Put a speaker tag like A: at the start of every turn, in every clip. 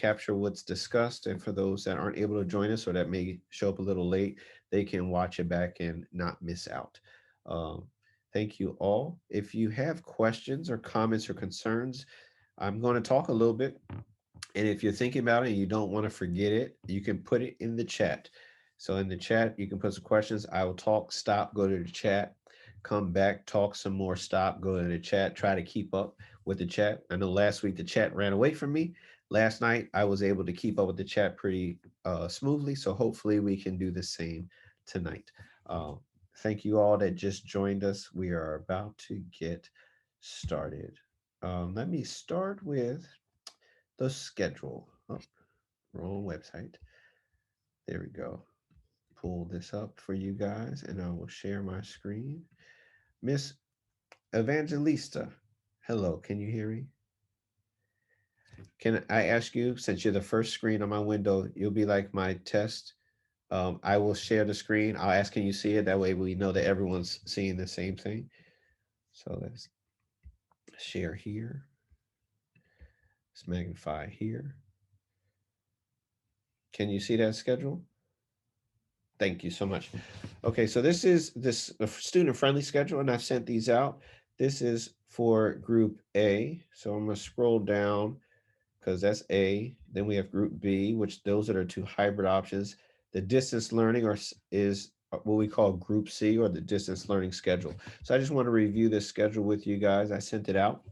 A: capture what's discussed. And for those that aren't able to join us or that may show up a little late, they can watch it back and not miss out. Um, thank you all. If you have questions or comments or concerns, I'm going to talk a little bit. And if you're thinking about it and you don't want to forget it, you can put it in the chat. So in the chat, you can put some questions. I will talk, stop, go to the chat, come back, talk some more, stop, go to the chat, try to keep up with the chat. I know last week the chat ran away from me. Last night, I was able to keep up with the chat pretty smoothly. So hopefully we can do the same tonight. Uh, Thank you all that just joined us. We are about to get started. Let me start with the schedule. Oh, wrong website. There we go. Pull this up for you guys and I will share my screen. Miss Evangelista, hello, can you hear me? Can I ask you, since you're the first screen on my window, you'll be like my test. I will share the screen. I'll ask, can you see it? That way we know that everyone's seeing the same thing. So let's share here. Let's magnify here. Can you see that schedule? Thank you so much. Okay, so this is this a student friendly schedule, and I've sent these out. This is for group A. So I'm going to scroll down because that's A. Then we have group B, which those are the two hybrid options. The distance learning is what we call group C, or the distance learning schedule. So I just want to review this schedule with you guys. I sent it out.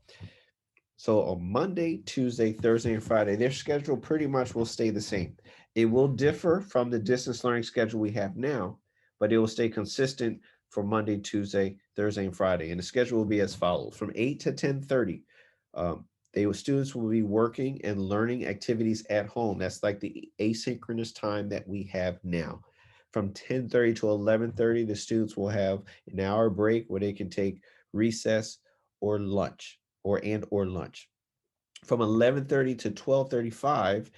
A: So on Monday, Tuesday, Thursday, and Friday, their schedule pretty much will stay the same. It will differ from the distance learning schedule we have now, but it will stay consistent for Monday, Tuesday, Thursday, and Friday. And the schedule will be as follows: from 8 to 10:30. Students will be working and learning activities at home. That's like the asynchronous time that we have now. From 10:30 to 11:30, the students will have an hour break where they can take recess or lunch or lunch. From 11:30 to 12:35,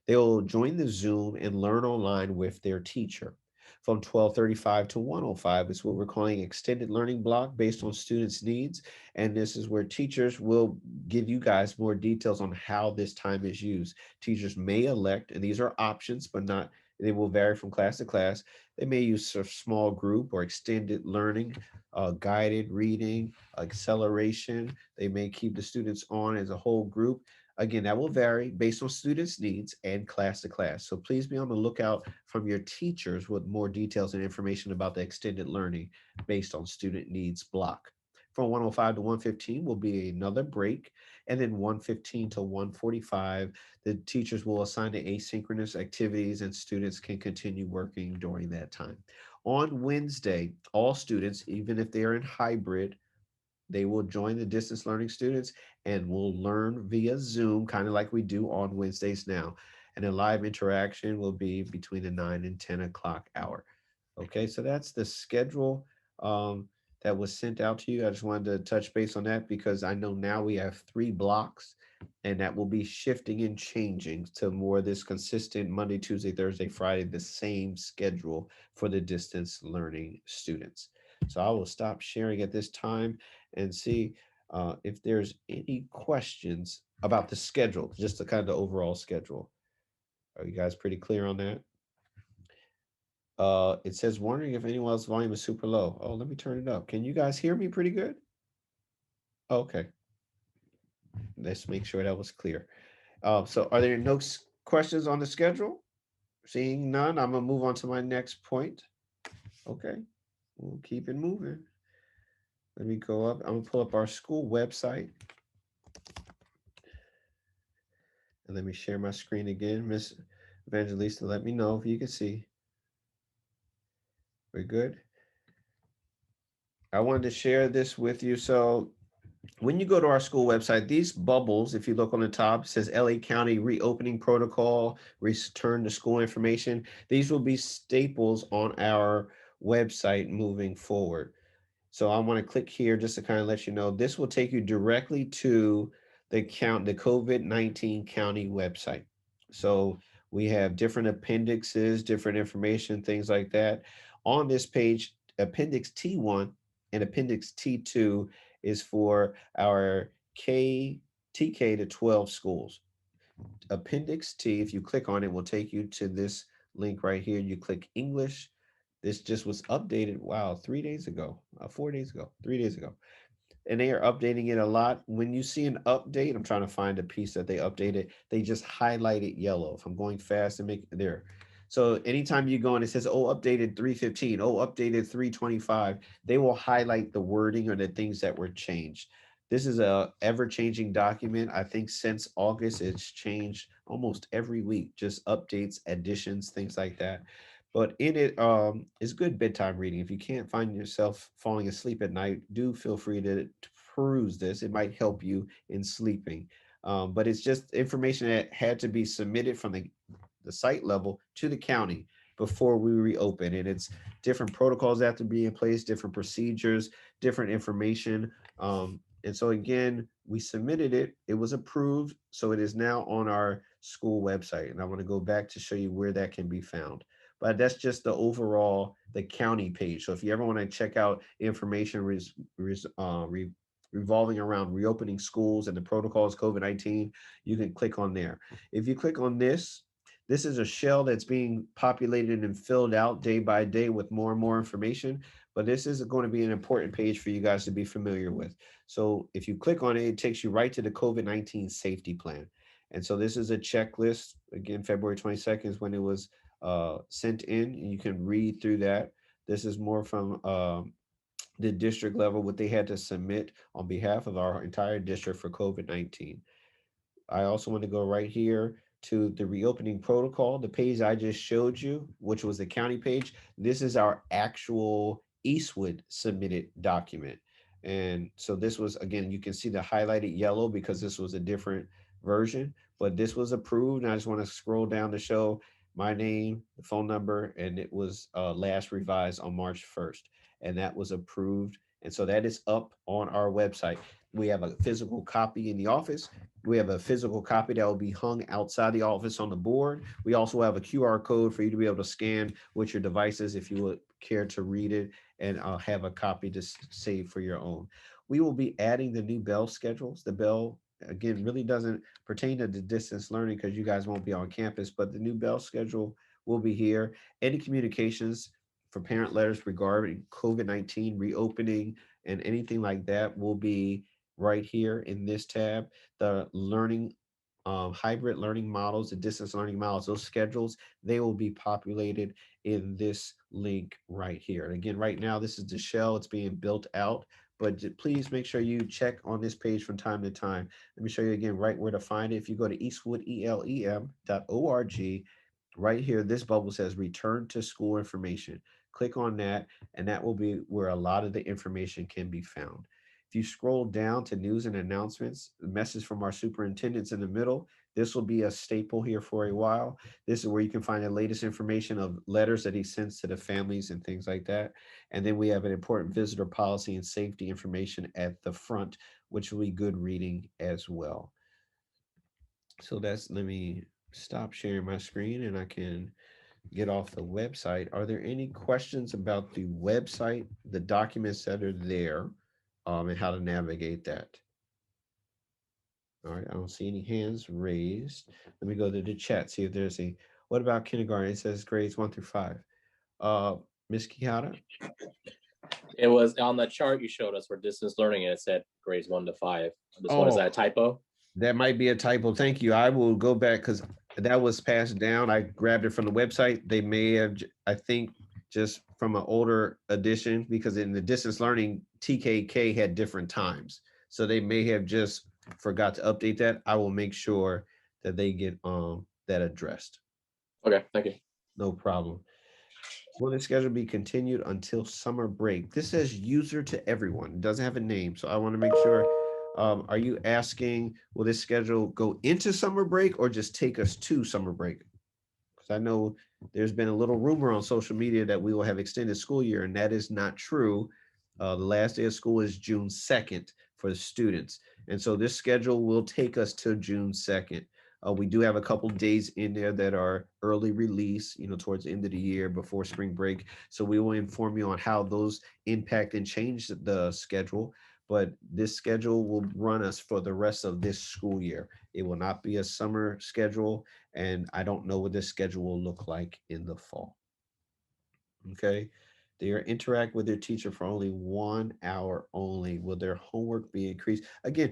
A: they will join the Zoom and learn online with their teacher. From 12:35 to 1:05 is what we're calling extended learning block based on students' needs. And this is where teachers will give you guys more details on how this time is used. Teachers may elect, and these are options, but not, they will vary from class to class. They may use a small group or extended learning, guided reading, acceleration. They may keep the students on as a whole group. Again, that will vary based on students' needs and class to class. So please be on the lookout from your teachers with more details and information about the extended learning based on student needs block. From 105 to 115 will be another break. And then 115 to 145, the teachers will assign the asynchronous activities and students can continue working during that time. On Wednesday, all students, even if they are in hybrid, they will join the distance learning students and will learn via Zoom, kind of like we do on Wednesdays now. And a live interaction will be between the 9 and 10 o'clock hour. Okay, so that's the schedule that was sent out to you. I just wanted to touch base on that because I know now we have 3 blocks and that will be shifting and changing to more this consistent Monday, Tuesday, Thursday, Friday, the same schedule for the distance learning students. So I will stop sharing at this time and see if there's any questions about the schedule, just the kind of overall schedule. Are you guys pretty clear on that? It says wondering if anyone's volume is super low. Oh, let me turn it up. Can you guys hear me pretty good? Okay, let's make sure that was clear. So are there no questions on the schedule? Seeing none, I'm gonna move on to my next point. Okay, we'll keep it moving. Let me go up. I'm gonna pull up our school website and let me share my screen again. Miss Evangelista, let me know if you can see. We're good. I wanted to share this with you. So when you go to our school website, these bubbles, if you look on the top, it says LA County reopening protocol, return to school information. These will be staples on our website moving forward. So I want to click here just to kind of let you know, this will take you directly to the COVID-19 county website. So we have different appendixes, different information, things like that. On this page, Appendix T1 and Appendix T2 is for our TK to 12 schools. Appendix T, if you click on it, will take you to this link right here. You click English. This just was updated, wow, 3 days ago, 4 days ago, 3 days ago. And they are updating it a lot. When you see an update, I'm trying to find a piece that they updated. They just highlight it yellow. If I'm going fast and make it there. So anytime you go and it says, oh, updated 315, oh, updated 325, they will highlight the wording or the things that were changed. This is a ever-changing document. I think since August, it's changed almost every week, just updates, additions, things like that. But in it is good bedtime reading. If you can't find yourself falling asleep at night, do feel free to peruse this. It might help you in sleeping. But it's just information that had to be submitted from the site level to the county before we reopen. And it's different protocols that have to be in place, different procedures, different information. And so again, we submitted it. It was approved. So it is now on our school website. And I want to go back to show you where that can be found. But that's just the overall, the county page. So if you ever want to check out information revolving around reopening schools and the protocols COVID-19, you can click on there. If you click on this is a shell that's being populated and filled out day by day with more and more information. But this is going to be an important page for you guys to be familiar with. So if you click on it, it takes you right to the COVID-19 safety plan. And so this is a checklist. Again, February 22nd is when it was sent in, and you can read through that. This is more from the district level, what they had to submit on behalf of our entire district for COVID-19. I also want to go right here to the reopening protocol, the page I just showed you, which was the county page. This is our actual Eastwood submitted document. And so this was, again, you can see the highlighted yellow because this was a different version, but this was approved. And I just want to scroll down to show my name, the phone number, and it was last revised on March 1st. And that was approved. And so that is up on our website. We have a physical copy in the office. We have a physical copy that will be hung outside the office on the board. We also have a QR code for you to be able to scan with your devices if you would care to read it, and have a copy to save for your own. We will be adding the new bell schedules. The bell, again, really doesn't pertain to the distance learning because you guys won't be on campus, but the new bell schedule will be here. Any communications for parent letters regarding COVID-19 reopening and anything like that will be right here in this tab. The learning hybrid learning models, the distance learning models, those schedules, they will be populated in this link right here. And again, right now, this is the shell, it's being built out, but please make sure you check on this page from time to time. Let me show you again right where to find it. If you go to eastwoodelem.org, right here, this bubble says return to school information. Click on that, and that will be where a lot of the information can be found. If you scroll down to news and announcements, the message from our superintendent's in the middle. This will be a staple here for a while. This is where you can find the latest information of letters that he sends to the families and things like that. And then we have an important visitor policy and safety information at the front, which will be good reading as well. So that's, let me stop sharing my screen and I can get off the website. Are there any questions about the website, the documents that are there, and how to navigate that? All right, I don't see any hands raised. Let me go to the chat, see if there's a, what about kindergarten? It says grades 1 through 5. Uh, Miss Quijada?
B: It was on the chart you showed us for distance learning, and it said grades 1 to 5. This one, is
A: Oh,
B: that a typo?
A: that might be a typo. Thank you. I will go back because that was passed down. I grabbed it from the website. They may have, I think, just from an older edition, because in the distance learning, TKK had different times. So they may have just forgot to update that. I will make sure that they get that addressed.
B: Okay, thank you.
A: No problem. Will the schedule be continued until summer break? This says user to everyone. It doesn't have a name. So I want to make sure. Are you asking, will this schedule go into summer break or just take us to summer break? Because I know there's been a little rumor on social media that we will have extended school year, and that is not true. The last day of school is June 2nd for the students. And so this schedule will take us to June 2nd. We do have a couple days in there that are early release, towards the end of the year before spring break. So we will inform you on how those impact and change the schedule. but this schedule will run us for the rest of this school year. It will not be a summer schedule, and I don't know what this schedule will look like in the fall. Okay. They are interact with their teacher for only 1 hour only. Will their homework be increased? Again,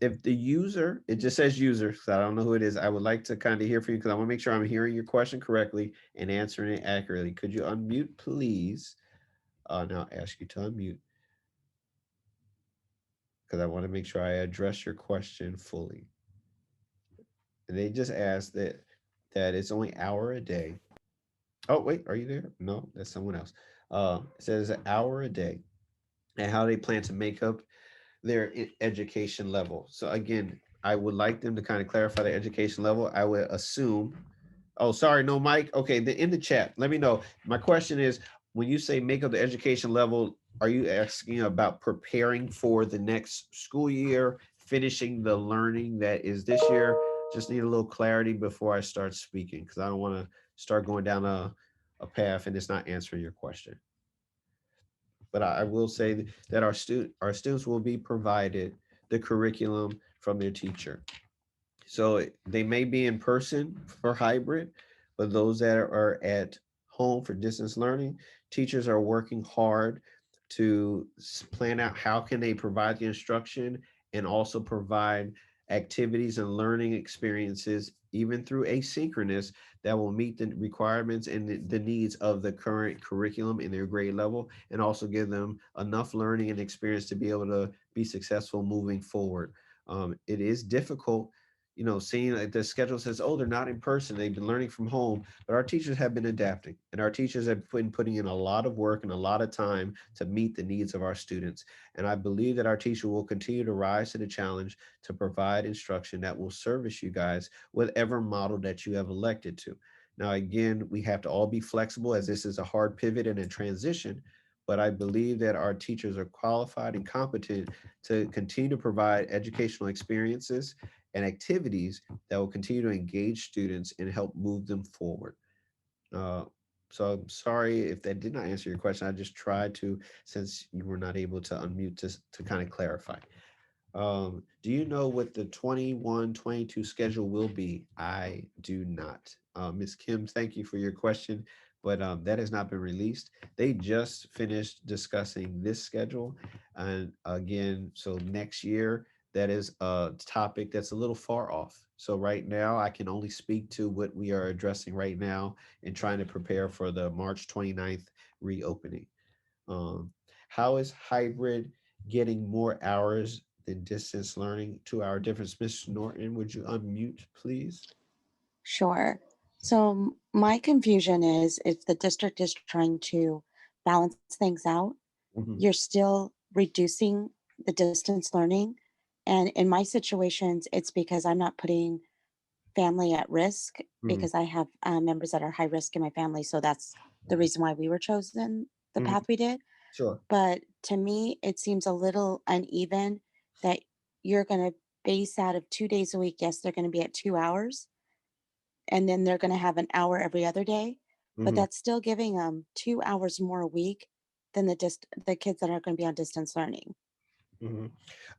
A: if the user, it just says user, so I don't know who it is. I would like to kind of hear from you because I want to make sure I'm hearing your question correctly and answering it accurately. Could you unmute, please? Now I'll ask you to unmute because I want to make sure I address your question fully. And they just asked that it's only hour a day. Oh, wait, are you there? No, that's someone else. It says an hour a day and how they plan to make up their education level. So again, I would like them to kind of clarify their education level. I would assume. Oh, sorry, no, Mike. Okay, in the chat, let me know. My question is, when you say make up the education level, are you asking about preparing for the next school year, finishing the learning that is this year? Just need a little clarity before I start speaking because I don't want to start going down a path and it's not answering your question. But I will say that our students will be provided the curriculum from their teacher. So they may be in person for hybrid, but those that are at home for distance learning, teachers are working hard to plan out how can they provide the instruction and also provide activities and learning experiences even through asynchronous that will meet the requirements and the needs of the current curriculum in their grade level and also give them enough learning and experience to be able to be successful moving forward. It is difficult, seeing like the schedule says, oh, they're not in person, they've been learning from home, but our teachers have been adapting and our teachers have been putting in a lot of work and a lot of time to meet the needs of our students. And I believe that our teacher will continue to rise to the challenge to provide instruction that will service you guys, whatever model that you have elected to. Now, again, we have to all be flexible as this is a hard pivot and a transition, but I believe that our teachers are qualified and competent to continue to provide educational experiences and activities that will continue to engage students and help move them forward. Uh, so I'm sorry if that did not answer your question. I just tried to, since you were not able to unmute, to kind of clarify. Do you know what the 21-22 schedule will be? I do not. Ms. Kim, thank you for your question, but that has not been released. They just finished discussing this schedule. And again, so next year, that is a topic that's a little far off. So right now, I can only speak to what we are addressing right now and trying to prepare for the March 29th reopening. Um, how is hybrid getting more hours than distance learning? 2 hour difference. Miss Norton, would you unmute, please?
C: Sure. So my confusion is if the district is trying to balance things out,
A: Hmm.
C: you're still reducing the distance learning. And in my situations, it's because I'm not putting family at risk
A: Hmm.
C: because I have members that are high risk in my family. So that's the reason why we were chosen the
A: Hmm.
C: path we did.
A: Sure.
C: But to me, it seems a little uneven that you're going to base out of 2 days a week. Yes, they're going to be at 2 hours and then they're going to have an hour every other day, but
A: Hmm.
C: that's still giving them 2 hours more a week than the kids that are going to be on distance learning.
A: Hmm.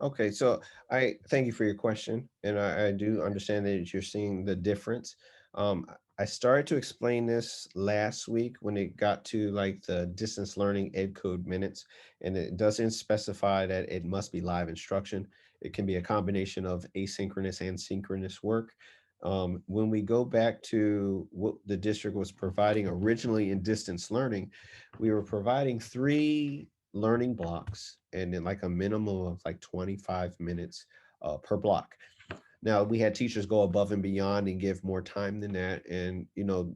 A: Okay, so I thank you for your question, and I do understand that you're seeing the difference. I started to explain this last week when it got to like the distance learning ed code minutes, and it doesn't specify that it must be live instruction. It can be a combination of asynchronous and synchronous work. When we go back to what the district was providing originally in distance learning, we were providing three learning blocks and then like a minimum of like 25 minutes per block. Now we had teachers go above and beyond and give more time than that and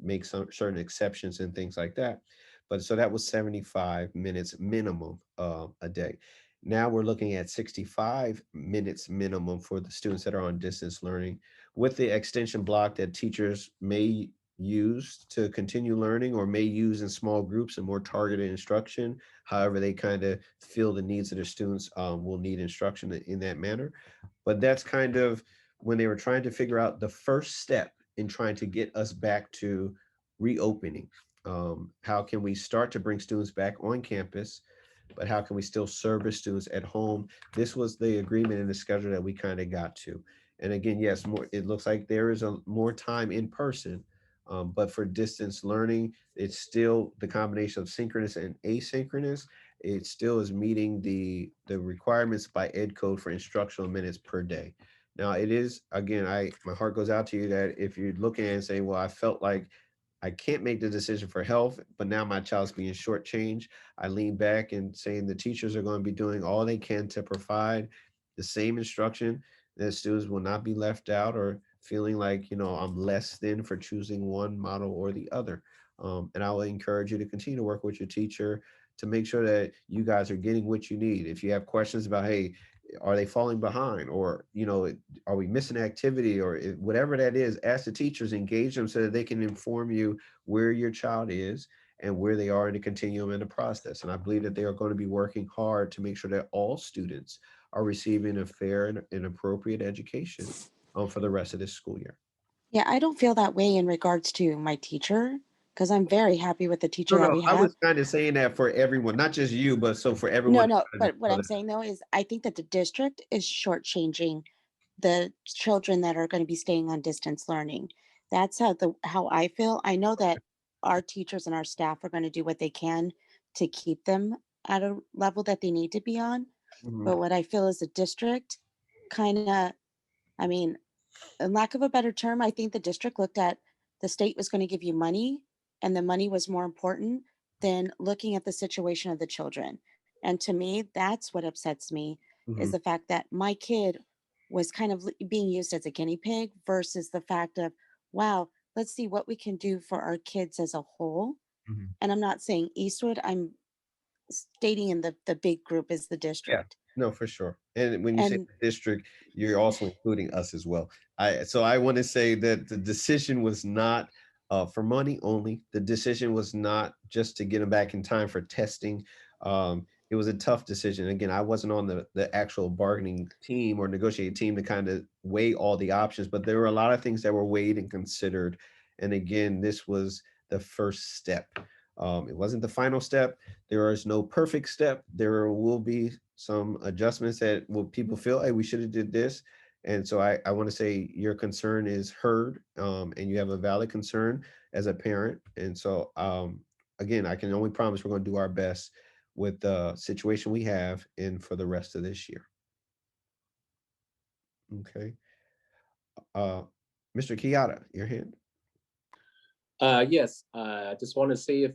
A: make some certain exceptions and things like that. But so that was 75 minutes minimum a day. Now we're looking at 65 minutes minimum for the students that are on distance learning with the extension block that teachers may use to continue learning or may use in small groups and more targeted instruction. However, they kind of feel the needs of their students will need instruction in that manner. But that's kind of when they were trying to figure out the first step in trying to get us back to reopening. How can we start to bring students back on campus? but how can we still service students at home? This was the agreement in the schedule that we kind of got to. And again, yes, more, it looks like there is a more time in person, but for distance learning, it's still the combination of synchronous and asynchronous. It still is meeting the requirements by ed code for instructional minutes per day. Now it is, again, I my heart goes out to you that if you're looking at it and saying, well, I felt like I can't make the decision for health, but now my child's being shortchanged. I lean back and saying the teachers are going to be doing all they can to provide the same instruction, that students will not be left out or feeling like, I'm less than for choosing one model or the other. And I will encourage you to continue to work with your teacher to make sure that you guys are getting what you need. If you have questions about, hey, are they falling behind, or are we missing activity, or whatever that is, ask the teachers, engage them so that they can inform you where your child is and where they are in the continuum in the process. And I believe that they are going to be working hard to make sure that all students are receiving a fair and appropriate education for the rest of this school year.
C: Yeah, I don't feel that way in regards to my teacher because I'm very happy with the teacher
A: No,
C: that
A: no,
C: we
A: I
C: have.
A: was kind of saying that for everyone, not just you, but so for
C: No,
A: everyone.
C: no, but what I'm saying though is I think that the district is shortchanging the children that are going to be staying on distance learning. That's how I feel. I know that our teachers and our staff are going to do what they can to keep them at a level that they need to be on.
A: Mhm,
C: But what I feel is the district kind of, I mean, in lack of a better term, I think the district looked at the state was going to give you money, and the money was more important than looking at the situation of the children. And to me, that's what upsets me is
A: mhm,
C: the fact that my kid was kind of being used as a guinea pig versus the fact of, wow, let's see what we can do for our kids as a whole.
A: mhm.
C: And I'm not saying Eastwood, I'm stating in the big group is the
A: Yeah,
C: district.
A: no, for sure. And when you say
C: And
A: the district, you're also including us as well. I want to say that the decision was not for money only. The decision was not just to get them back in time for testing. It was a tough decision. Again, I wasn't on the actual bargaining team or negotiating team to kind of weigh all the options, but there were a lot of things that were weighed and considered. And again, this was the first step. It wasn't the final step. There is no perfect step. There will be some adjustments that will people feel, hey, we should have did this. And so I want to say your concern is heard, and you have a valid concern as a parent. And so again, I can only promise we're going to do our best with the situation we have and for the rest of this year. Okay. Uh, Mr. Kiata, your hand.
B: Yes, I just want to see if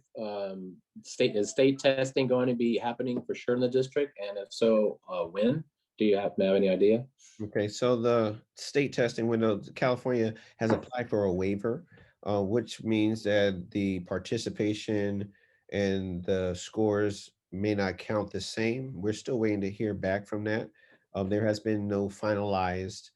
B: state testing going to be happening for sure in the district, and if so, when? Do you have any idea?
A: Okay, so the state testing window, California has applied for a waiver, which means that the participation and the scores may not count the same. We're still waiting to hear back from that. There has been no finalized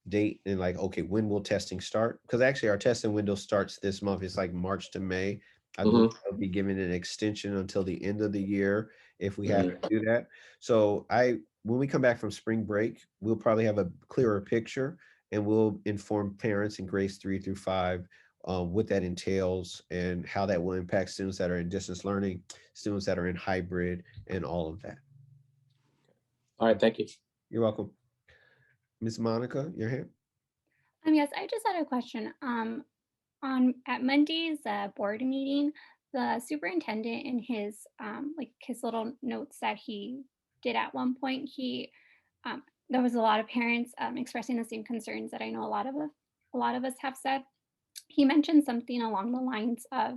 A: date and like, okay, when will testing start? Because actually our testing window starts this month. It's like March to May. I believe
B: Mm-hmm.
A: they'll be given an extension until the end of the year if we have to
B: Mm-hmm.
A: do that. So when we come back from spring break, we'll probably have a clearer picture and we'll inform parents in grades 3 through 5 what that entails and how that will impact students that are in distance learning, students that are in hybrid, and all of that.
B: All right, thank you.
A: You're welcome. Miss Monica, your hand.
D: Yes, I just had a question. On at Monday's board meeting, the superintendent in his like his little notes that he did at one point, he there was a lot of parents expressing the same concerns that I know a lot of us have said. He mentioned something along the lines of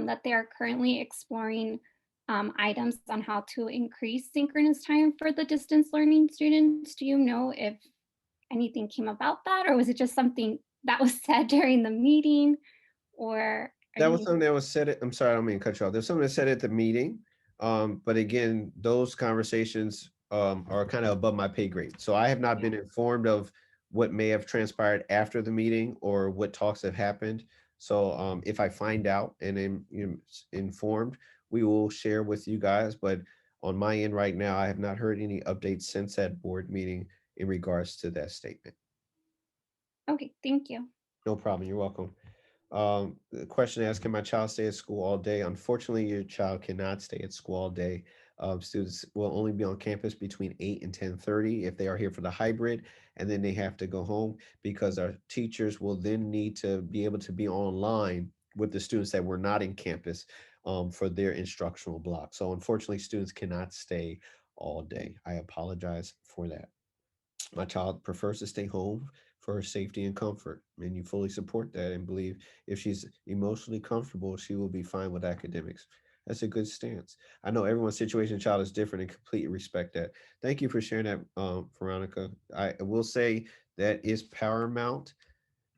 D: that they are currently exploring items on how to increase synchronous time for the distance learning students. Do you know if anything came about that, or was it just something that was said during the meeting, or are
A: That was
D: you?
A: something that was said I'm sorry, I don't mean to cut you off. There's something that said at the meeting. But again, those conversations are kind of above my pay grade. So I have not been informed of what may have transpired after the meeting or what talks have happened. So if I find out and am informed, we will share with you guys. But on my end right now, I have not heard any updates since that board meeting in regards to that statement.
D: Okay, thank you.
A: No problem. You're welcome. The question asks, can my child stay at school all day? Unfortunately, your child cannot stay at school all day. Students will only be on campus between 8 and 10:30 if they are here for the hybrid, and then they have to go home because our teachers will then need to be able to be online with the students that were not in campus for their instructional block. So unfortunately, students cannot stay all day. I apologize for that. My child prefers to stay home for her safety and comfort, and you fully support that and believe if she's emotionally comfortable, she will be fine with academics. That's a good stance. I know everyone's situation, child is different, and completely respect that. Thank you for sharing that, Veronica. I will say that is paramount.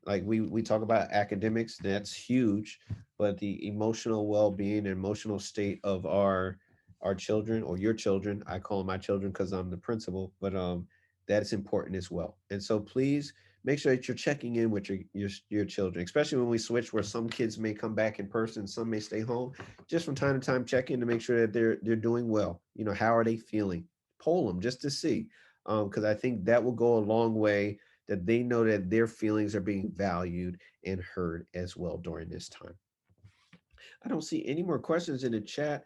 A: Like we talk about academics, that's huge, but the emotional well-being and emotional state of our children or your children, I call them my children because I'm the principal, but that's important as well. And so please make sure that you're checking in with your children, especially when we switch where some kids may come back in person, some may stay home. Just from time to time check in to make sure that they're doing well. You know, how are they feeling? Poll them just to see, because I think that will go a long way, that they know that their feelings are being valued and heard as well during this time. I don't see any more questions in the chat.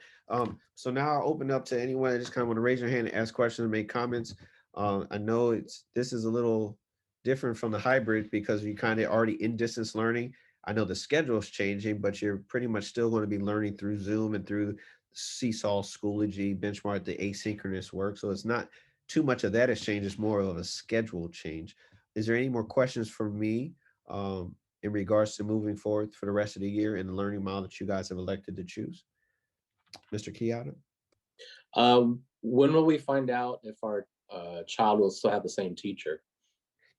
A: So now I'll open up to anyone that just kind of want to raise your hand and ask questions and make comments. I know this is a little different from the hybrid because you kind of already in distance learning. I know the schedule is changing, but you're pretty much still going to be learning through Zoom and through Seesaw, Schoology, Benchmark, the asynchronous work. So it's not too much of that has changed. It's more of a schedule change. Is there any more questions for me? In regards to moving forward for the rest of the year and the learning model that you guys have elected to choose? Mr. Kiata?
B: When will we find out if our child will still have the same teacher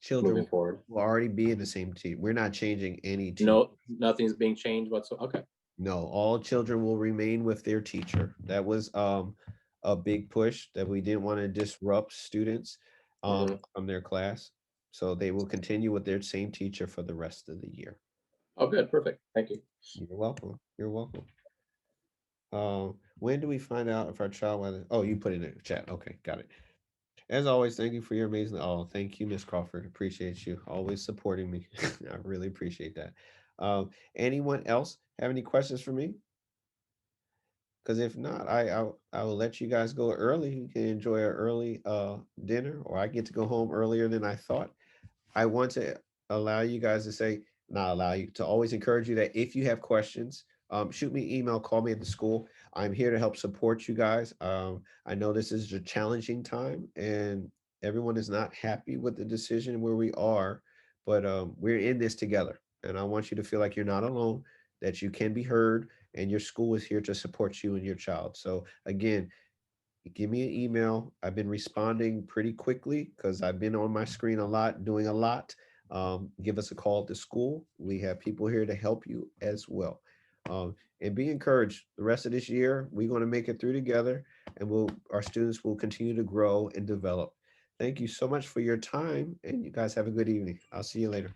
A: Children
B: moving forward?
A: will already be in the same team. We're not changing any team.
B: No, nothing's being changed whatsoever. Okay.
A: No, all children will remain with their teacher. That was a big push that we didn't want to disrupt students from their class. So they will continue with their same teacher for the rest of the year.
B: Oh, good. Perfect. Thank you.
A: You're welcome. You're welcome. When do we find out if our child whether oh you put it in the chat. Okay, got it. As always, thank you for your amazing thank you, Miss Crawford. Appreciate you always supporting me. I really appreciate that. Anyone else have any questions for me? Because if not, I will let you guys go early. You can enjoy an early dinner, or I get to go home earlier than I thought. I want to allow you guys to say, not allow you, to always encourage you that if you have questions, shoot me an email, call me at the school. I'm here to help support you guys. I know this is a challenging time and everyone is not happy with the decision where we are, but we're in this together. And I want you to feel like you're not alone, that you can be heard, and your school is here to support you and your child. So again, give me an email. I've been responding pretty quickly because I've been on my screen a lot, doing a lot. Give us a call at the school. We have people here to help you as well. And be encouraged. The rest of this year, we're going to make it through together, and our students will continue to grow and develop. Thank you so much for your time, and you guys have a good evening. I'll see you later.